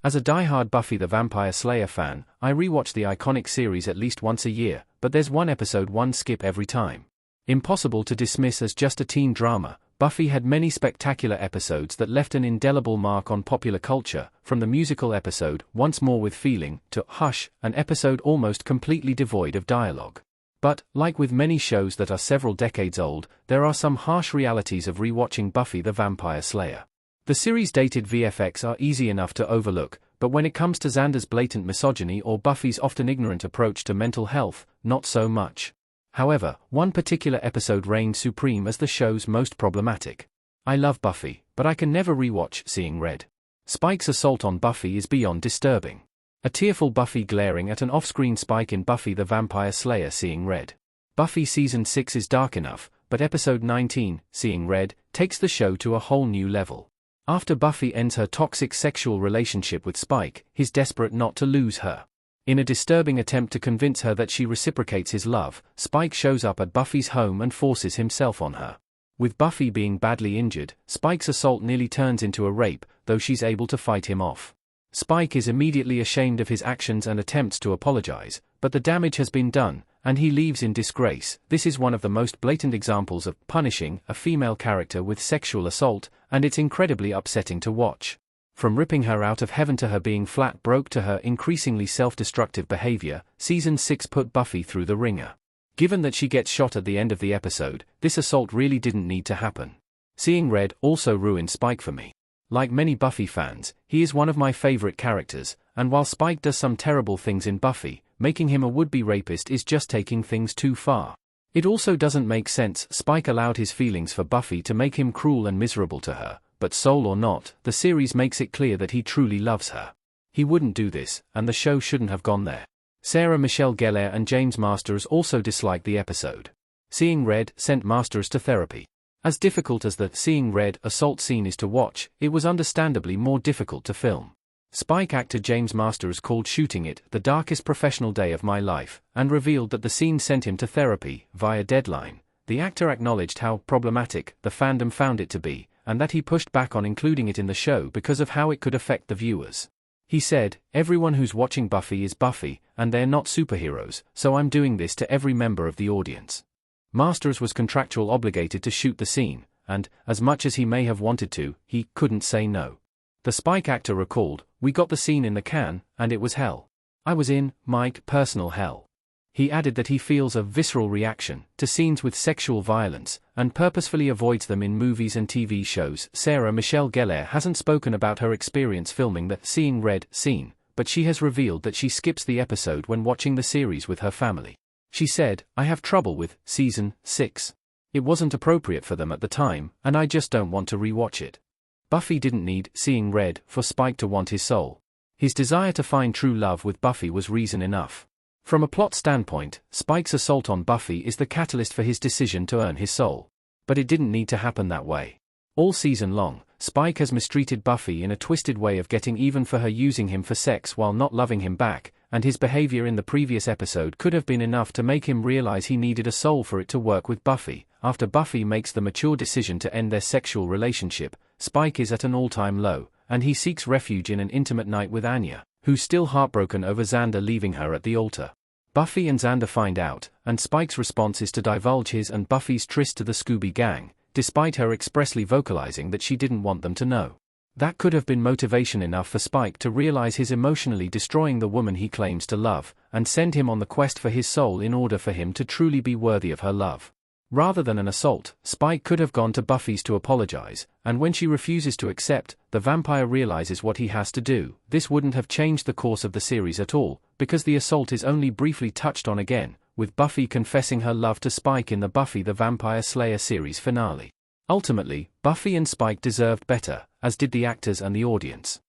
As a diehard Buffy the Vampire Slayer fan, I rewatch the iconic series at least once a year, but there's one episode one skip every time. Impossible to dismiss as just a teen drama, Buffy had many spectacular episodes that left an indelible mark on popular culture, from the musical episode, Once More with Feeling, to Hush, an episode almost completely devoid of dialogue. But, like with many shows that are several decades old, there are some harsh realities of rewatching Buffy the Vampire Slayer. The series' dated VFX are easy enough to overlook, but when it comes to Xander's blatant misogyny or Buffy's often ignorant approach to mental health, not so much. However, one particular episode reigned supreme as the show's most problematic. I love Buffy, but I can never rewatch Seeing Red. Spike's assault on Buffy is beyond disturbing. A tearful Buffy glaring at an off-screen Spike in Buffy the Vampire Slayer Seeing Red. Buffy Season 6 is dark enough, but Episode 19, Seeing Red, takes the show to a whole new level. After Buffy ends her toxic sexual relationship with Spike, he's desperate not to lose her. In a disturbing attempt to convince her that she reciprocates his love, Spike shows up at Buffy's home and forces himself on her. With Buffy being badly injured, Spike's assault nearly turns into a rape, though she's able to fight him off. Spike is immediately ashamed of his actions and attempts to apologize, but the damage has been done, and he leaves in disgrace. This is one of the most blatant examples of punishing a female character with sexual assault, and it's incredibly upsetting to watch. From ripping her out of heaven to her being flat broke to her increasingly self-destructive behavior, Season 6 put Buffy through the ringer. Given that she gets shot at the end of the episode, this assault really didn't need to happen. Seeing Red also ruined Spike for me. Like many Buffy fans, he is one of my favorite characters, and while Spike does some terrible things in Buffy, making him a would-be rapist is just taking things too far. It also doesn't make sense Spike allowed his feelings for Buffy to make him cruel and miserable to her, but soul or not, the series makes it clear that he truly loves her. He wouldn't do this, and the show shouldn't have gone there. Sarah Michelle Gellar and James Masters also disliked the episode. Seeing Red sent Masters to therapy. As difficult as the Seeing Red assault scene is to watch, it was understandably more difficult to film. Spike actor James Masters called shooting it the darkest professional day of my life, and revealed that the scene sent him to therapy via Deadline. The actor acknowledged how problematic the fandom found it to be, and that he pushed back on including it in the show because of how it could affect the viewers. He said, "Everyone who's watching Buffy is Buffy, and they're not superheroes, so I'm doing this to every member of the audience." Masters was contractually obligated to shoot the scene, and, as much as he may have wanted to, he couldn't say no. The Spike actor recalled, "We got the scene in the can, and it was hell. I was in, Mike, personal hell." He added that he feels a visceral reaction to scenes with sexual violence, and purposefully avoids them in movies and TV shows. Sarah Michelle Gellar hasn't spoken about her experience filming the Seeing Red scene, but she has revealed that she skips the episode when watching the series with her family. She said, "I have trouble with Season 6. It wasn't appropriate for them at the time, and I just don't want to rewatch it." Buffy didn't need Seeing Red for Spike to want his soul. His desire to find true love with Buffy was reason enough. From a plot standpoint, Spike's assault on Buffy is the catalyst for his decision to earn his soul. But it didn't need to happen that way. All season long, Spike has mistreated Buffy in a twisted way of getting even for her using him for sex while not loving him back, and his behavior in the previous episode could have been enough to make him realize he needed a soul for it to work with Buffy. After Buffy makes the mature decision to end their sexual relationship, Spike is at an all-time low, and he seeks refuge in an intimate night with Anya, who's still heartbroken over Xander leaving her at the altar. Buffy and Xander find out, and Spike's response is to divulge his and Buffy's tryst to the Scooby Gang, despite her expressly vocalizing that she didn't want them to know. That could have been motivation enough for Spike to realize he's emotionally destroying the woman he claims to love, and send him on the quest for his soul in order for him to truly be worthy of her love. Rather than an assault, Spike could have gone to Buffy's to apologize, and when she refuses to accept, the vampire realizes what he has to do. This wouldn't have changed the course of the series at all, because the assault is only briefly touched on again, with Buffy confessing her love to Spike in the Buffy the Vampire Slayer series finale. Ultimately, Buffy and Spike deserved better, as did the actors and the audience.